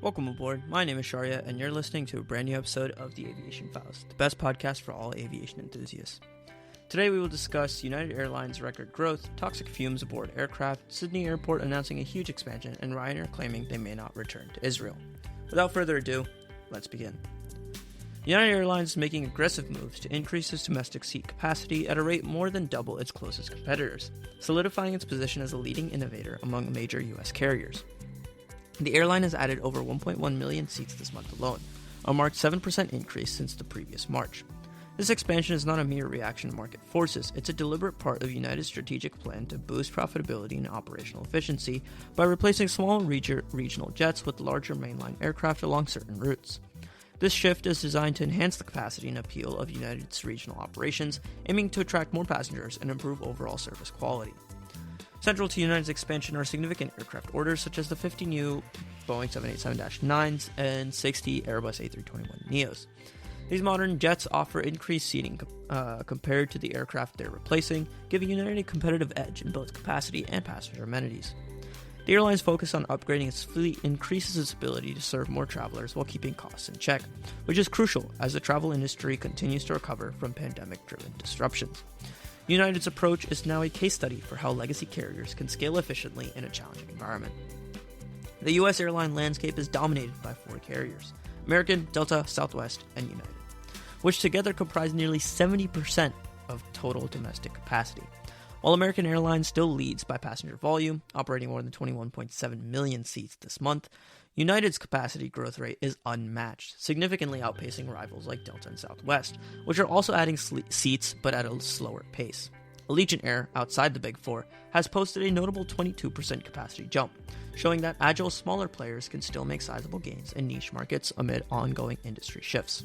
Welcome aboard. My name is Sharia, and you're listening to a brand new episode of the Aviation Files, the best podcast for all aviation enthusiasts. Today we will discuss United Airlines record growth, toxic fumes aboard aircraft, Sydney Airport announcing a huge expansion, and Ryanair claiming they may not return to Israel. Without further ado, let's begin. United Airlines is making aggressive moves to increase its domestic seat capacity at a rate more than double its closest competitors, solidifying its position as a leading innovator among major U.S. carriers. The airline has added over 1.1 million seats this month alone, a marked 7% increase since the previous March. This expansion is not a mere reaction to market forces, it's a deliberate part of United's strategic plan to boost profitability and operational efficiency by replacing small regional jets with larger mainline aircraft along certain routes. This shift is designed to enhance the capacity and appeal of United's regional operations, aiming to attract more passengers and improve overall service quality. Central to United's expansion are significant aircraft orders such as the 50 new Boeing 787-9s and 60 Airbus A321neos. These modern jets offer increased seating compared to the aircraft they're replacing, giving United a competitive edge in both capacity and passenger amenities. The airline's focus on upgrading its fleet increases its ability to serve more travelers while keeping costs in check, which is crucial as the travel industry continues to recover from pandemic-driven disruptions. United's approach is now a case study for how legacy carriers can scale efficiently in a challenging environment. The U.S. airline landscape is dominated by four carriers: American, Delta, Southwest, and United, which together comprise nearly 70% of total domestic capacity. While American Airlines still leads by passenger volume, operating more than 21.7 million seats this month, United's capacity growth rate is unmatched, significantly outpacing rivals like Delta and Southwest, which are also adding seats but at a slower pace. Allegiant Air, outside the Big Four, has posted a notable 22% capacity jump, showing that agile smaller players can still make sizable gains in niche markets amid ongoing industry shifts.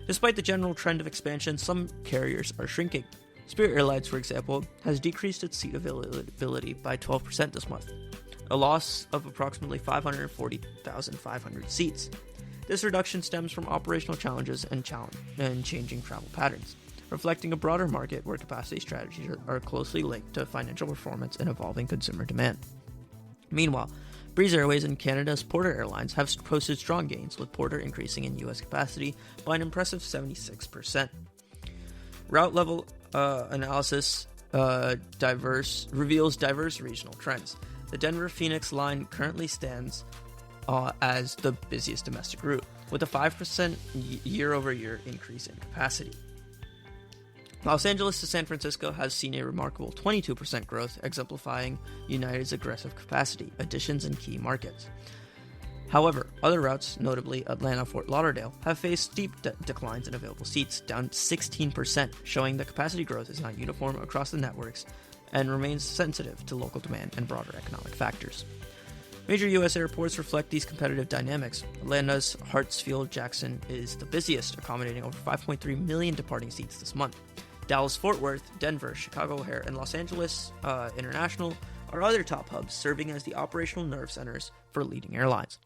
Despite the general trend of expansion, some carriers are shrinking. Spirit Airlines, for example, has decreased its seat availability by 12% this month, a loss of approximately 540,500 seats. This reduction stems from operational challenges and changing travel patterns, reflecting a broader market where capacity strategies are closely linked to financial performance and evolving consumer demand. Meanwhile, Breeze Airways and Canada's Porter Airlines have posted strong gains, with Porter increasing in U.S. capacity by an impressive 76%. Route level analysis reveals diverse regional trends. The Denver-Phoenix line currently stands as the busiest domestic route, with a 5% year-over-year increase in capacity. Los Angeles to San Francisco has seen a remarkable 22% growth, exemplifying United's aggressive capacity additions in key markets. However, other routes, notably Atlanta-Fort Lauderdale, have faced steep declines in available seats, down 16%, showing that capacity growth is not uniform across the networks and remains sensitive to local demand and broader economic factors. Major U.S. airports reflect these competitive dynamics. Atlanta's Hartsfield-Jackson is the busiest, accommodating over 5.3 million departing seats this month. Dallas-Fort Worth, Denver, Chicago O'Hare, and Los Angeles International are other top hubs, serving as the operational nerve centers for leading airlines.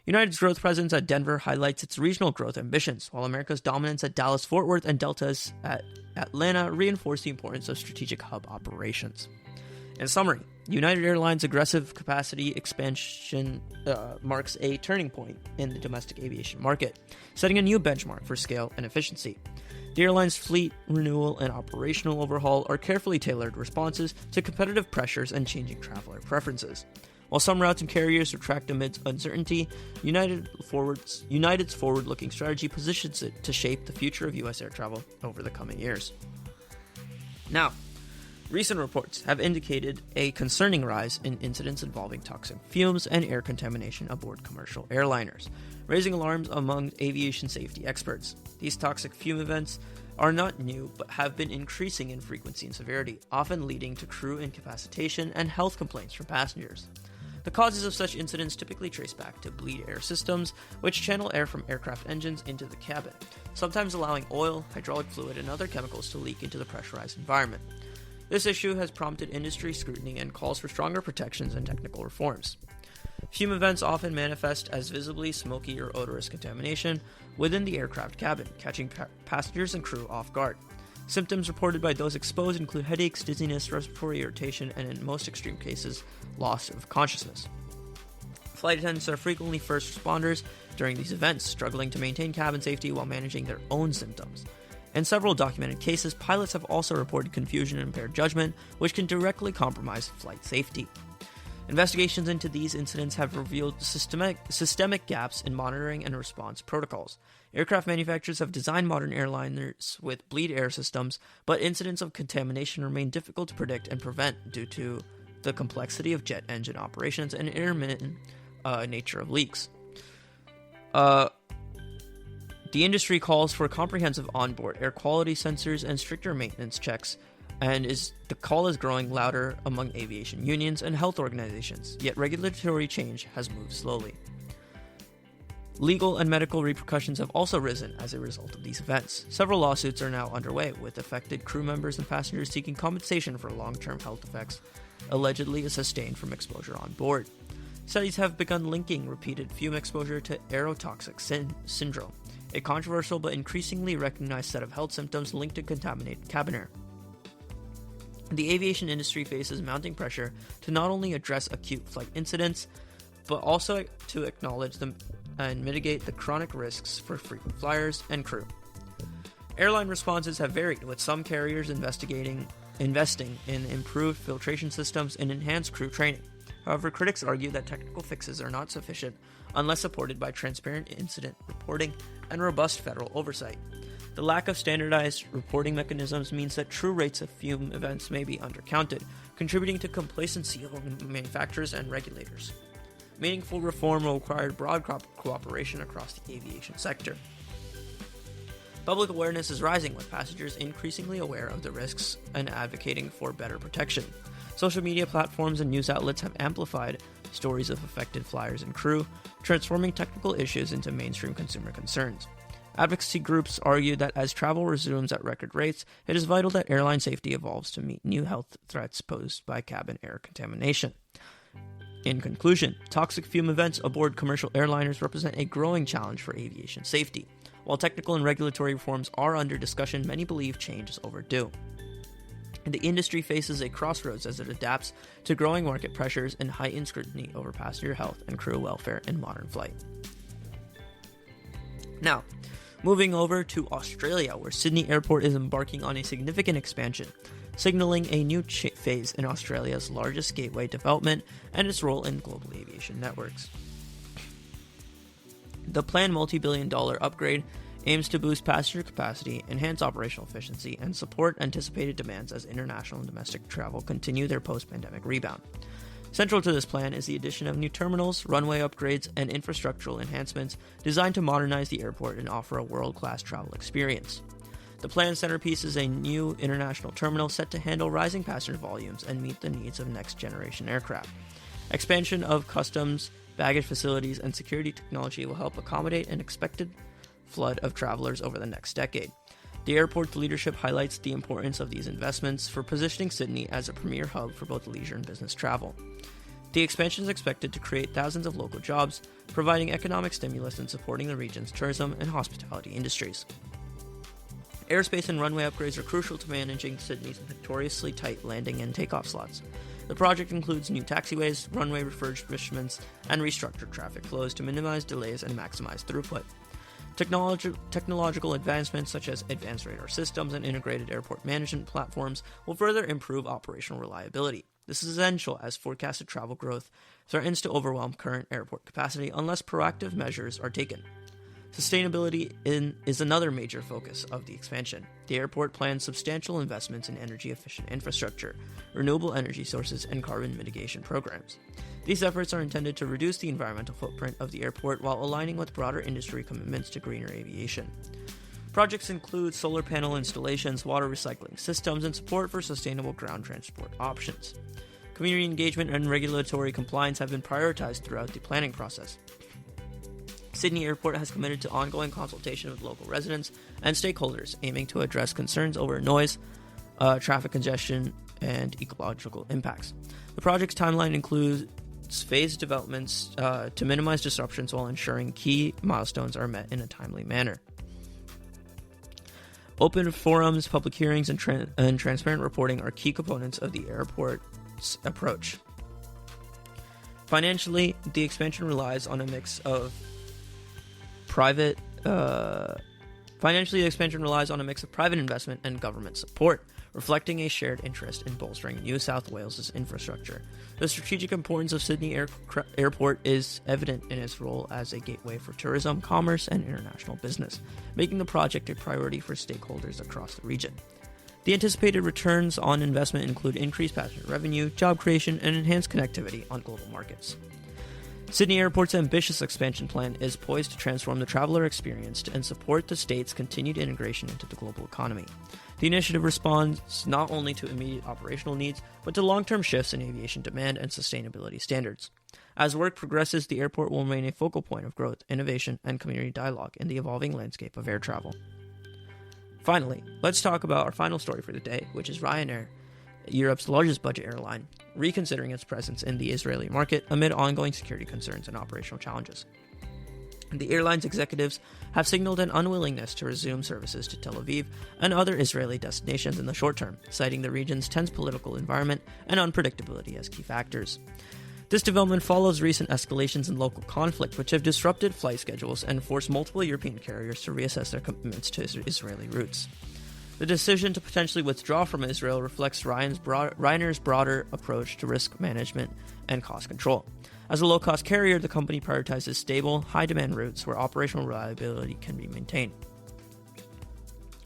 United's growth presence at Denver highlights its regional growth ambitions, while America's dominance at Dallas-Fort Worth and Delta's at Atlanta reinforce the importance of strategic hub operations. In summary, United Airlines' aggressive capacity expansion marks a turning point in the domestic aviation market, setting a new benchmark for scale and efficiency. The airline's fleet renewal and operational overhaul are carefully tailored responses to competitive pressures and changing traveler preferences. While some routes and carriers retract amidst uncertainty, United's forward-looking strategy positions it to shape the future of U.S. air travel over the coming years. Now, recent reports have indicated a concerning rise in incidents involving toxic fumes and air contamination aboard commercial airliners, raising alarms among aviation safety experts. These toxic fume events are not new, but have been increasing in frequency and severity, often leading to crew incapacitation and health complaints from passengers. The causes of such incidents typically trace back to bleed air systems, which channel air from aircraft engines into the cabin, sometimes allowing oil, hydraulic fluid, and other chemicals to leak into the pressurized environment. This issue has prompted industry scrutiny and calls for stronger protections and technical reforms. Fume events often manifest as visibly smoky or odorous contamination within the aircraft cabin, catching passengers and crew off guard. Symptoms reported by those exposed include headaches, dizziness, respiratory irritation, and in most extreme cases, loss of consciousness. Flight attendants are frequently first responders during these events, struggling to maintain cabin safety while managing their own symptoms. In several documented cases, pilots have also reported confusion and impaired judgment, which can directly compromise flight safety. Investigations into these incidents have revealed systemic gaps in monitoring and response protocols. Aircraft manufacturers have designed modern airliners with bleed air systems, but incidents of contamination remain difficult to predict and prevent due to the complexity of jet engine operations and intermittent nature of leaks. The industry calls for comprehensive onboard air quality sensors and stricter maintenance checks, and the call is growing louder among aviation unions and health organizations, yet regulatory change has moved slowly. Legal and medical repercussions have also risen as a result of these events. Several lawsuits are now underway, with affected crew members and passengers seeking compensation for long-term health effects allegedly sustained from exposure on board. Studies have begun linking repeated fume exposure to aerotoxic syndrome, a controversial but increasingly recognized set of health symptoms linked to contaminated cabin air. The aviation industry faces mounting pressure to not only address acute flight incidents, but also to acknowledge them and mitigate the chronic risks for frequent flyers and crew. Airline responses have varied, with some carriers investing in improved filtration systems and enhanced crew training. However, critics argue that technical fixes are not sufficient unless supported by transparent incident reporting and robust federal oversight. The lack of standardized reporting mechanisms means that true rates of fume events may be undercounted, contributing to complacency among manufacturers and regulators. Meaningful reform will require broad cooperation across the aviation sector. Public awareness is rising, with passengers increasingly aware of the risks and advocating for better protection. Social media platforms and news outlets have amplified stories of affected flyers and crew, transforming technical issues into mainstream consumer concerns. Advocacy groups argue that as travel resumes at record rates, it is vital that airline safety evolves to meet new health threats posed by cabin air contamination. In conclusion, toxic fume events aboard commercial airliners represent a growing challenge for aviation safety. While technical and regulatory reforms are under discussion, many believe change is overdue. The industry faces a crossroads as it adapts to growing market pressures and heightened scrutiny over passenger health and crew welfare in modern flight. Now, moving over to Australia, where Sydney Airport is embarking on a significant expansion, signaling a new phase in Australia's largest gateway development and its role in global aviation networks. The planned multi-billion-dollar upgrade aims to boost passenger capacity, enhance operational efficiency, and support anticipated demands as international and domestic travel continue their post-pandemic rebound. Central to this plan is the addition of new terminals, runway upgrades, and infrastructural enhancements designed to modernize the airport and offer a world-class travel experience. The planned centerpiece is a new international terminal set to handle rising passenger volumes and meet the needs of next-generation aircraft. Expansion of customs, baggage facilities, and security technology will help accommodate an expected flood of travelers over the next decade. The airport's leadership highlights the importance of these investments for positioning Sydney as a premier hub for both leisure and business travel. The expansion is expected to create thousands of local jobs, providing economic stimulus and supporting the region's tourism and hospitality industries. Airspace and runway upgrades are crucial to managing Sydney's notoriously tight landing and takeoff slots. The project includes new taxiways, runway refurbishments, and restructured traffic flows to minimize delays and maximize throughput. Technological advancements such as advanced radar systems and integrated airport management platforms will further improve operational reliability. This is essential as forecasted travel growth threatens to overwhelm current airport capacity unless proactive measures are taken. Sustainability is another major focus of the expansion. The airport plans substantial investments in energy-efficient infrastructure, renewable energy sources, and carbon mitigation programs. These efforts are intended to reduce the environmental footprint of the airport while aligning with broader industry commitments to greener aviation. Projects include solar panel installations, water recycling systems, and support for sustainable ground transport options. Community engagement and regulatory compliance have been prioritized throughout the planning process. Sydney Airport has committed to ongoing consultation with local residents and stakeholders, aiming to address concerns over noise, traffic congestion, and ecological impacts. The project's timeline includes phased developments to minimize disruptions while ensuring key milestones are met in a timely manner. Open forums, public hearings, and transparent reporting are key components of the airport's approach. Financially, the expansion relies on a mix of private investment and government support, reflecting a shared interest in bolstering New South Wales' infrastructure. The strategic importance of Sydney Airport is evident in its role as a gateway for tourism, commerce, and international business, making the project a priority for stakeholders across the region. The anticipated returns on investment include increased passenger revenue, job creation, and enhanced connectivity on global markets. Sydney Airport's ambitious expansion plan is poised to transform the traveler experience and support the state's continued integration into the global economy. The initiative responds not only to immediate operational needs, but to long-term shifts in aviation demand and sustainability standards. As work progresses, the airport will remain a focal point of growth, innovation, and community dialogue in the evolving landscape of air travel. Finally, let's talk about our final story for the day, which is Ryanair, Europe's largest budget airline, reconsidering its presence in the Israeli market amid ongoing security concerns and operational challenges. The airline's executives have signaled an unwillingness to resume services to Tel Aviv and other Israeli destinations in the short term, citing the region's tense political environment and unpredictability as key factors. This development follows recent escalations in local conflict, which have disrupted flight schedules and forced multiple European carriers to reassess their commitments to Israeli routes. The decision to potentially withdraw from Israel reflects Ryanair's broader approach to risk management and cost control. As a low-cost carrier, the company prioritizes stable, high-demand routes where operational reliability can be maintained.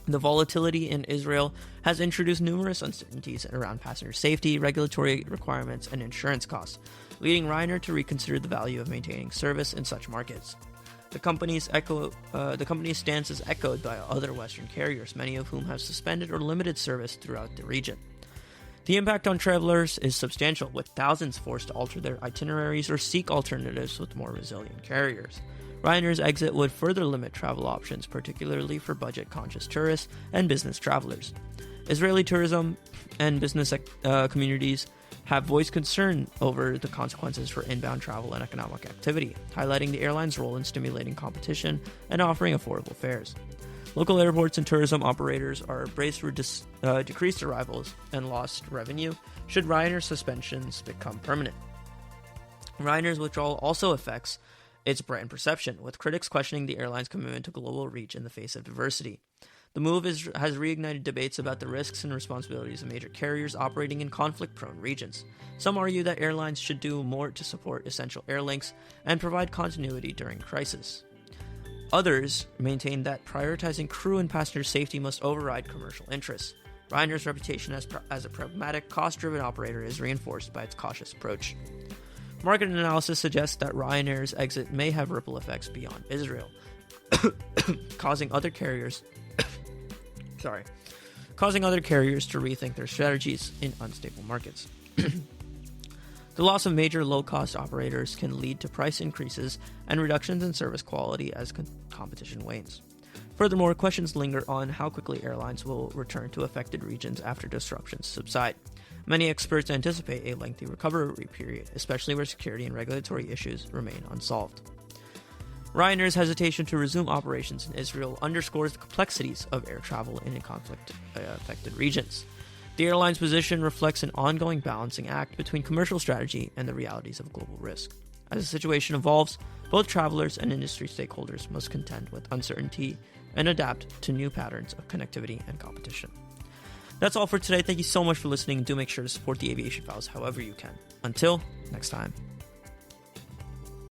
The volatility in Israel has introduced numerous uncertainties around passenger safety, regulatory requirements, and insurance costs, leading Ryanair to reconsider the value of maintaining service in such markets. The company's stance is echoed by other Western carriers, many of whom have suspended or limited service throughout the region. The impact on travelers is substantial, with thousands forced to alter their itineraries or seek alternatives with more resilient carriers. Ryanair's exit would further limit travel options, particularly for budget-conscious tourists and business travelers. Israeli tourism and business communities have voiced concern over the consequences for inbound travel and economic activity, highlighting the airline's role in stimulating competition and offering affordable fares. Local airports and tourism operators are braced for decreased arrivals and lost revenue should Ryanair suspensions become permanent. Ryanair's withdrawal also affects its brand perception, with critics questioning the airline's commitment to global reach in the face of diversity. The move has reignited debates about the risks and responsibilities of major carriers operating in conflict-prone regions. Some argue that airlines should do more to support essential air links and provide continuity during crisis. Others maintain that prioritizing crew and passenger safety must override commercial interests. Ryanair's reputation as a pragmatic, cost-driven operator is reinforced by its cautious approach. Market analysis suggests that Ryanair's exit may have ripple effects beyond Israel, causing other carriers to rethink their strategies in unstable markets. The loss of major low-cost operators can lead to price increases and reductions in service quality as competition wanes. Furthermore, questions linger on how quickly airlines will return to affected regions after disruptions subside. Many experts anticipate a lengthy recovery period, especially where security and regulatory issues remain unsolved. Ryanair's hesitation to resume operations in Israel underscores the complexities of air travel in conflict-affected regions. The airline's position reflects an ongoing balancing act between commercial strategy and the realities of global risk. As the situation evolves, both travelers and industry stakeholders must contend with uncertainty and adapt to new patterns of connectivity and competition. That's all for today. Thank you so much for listening. Do make sure to support the Aviation Files however you can. Until next time.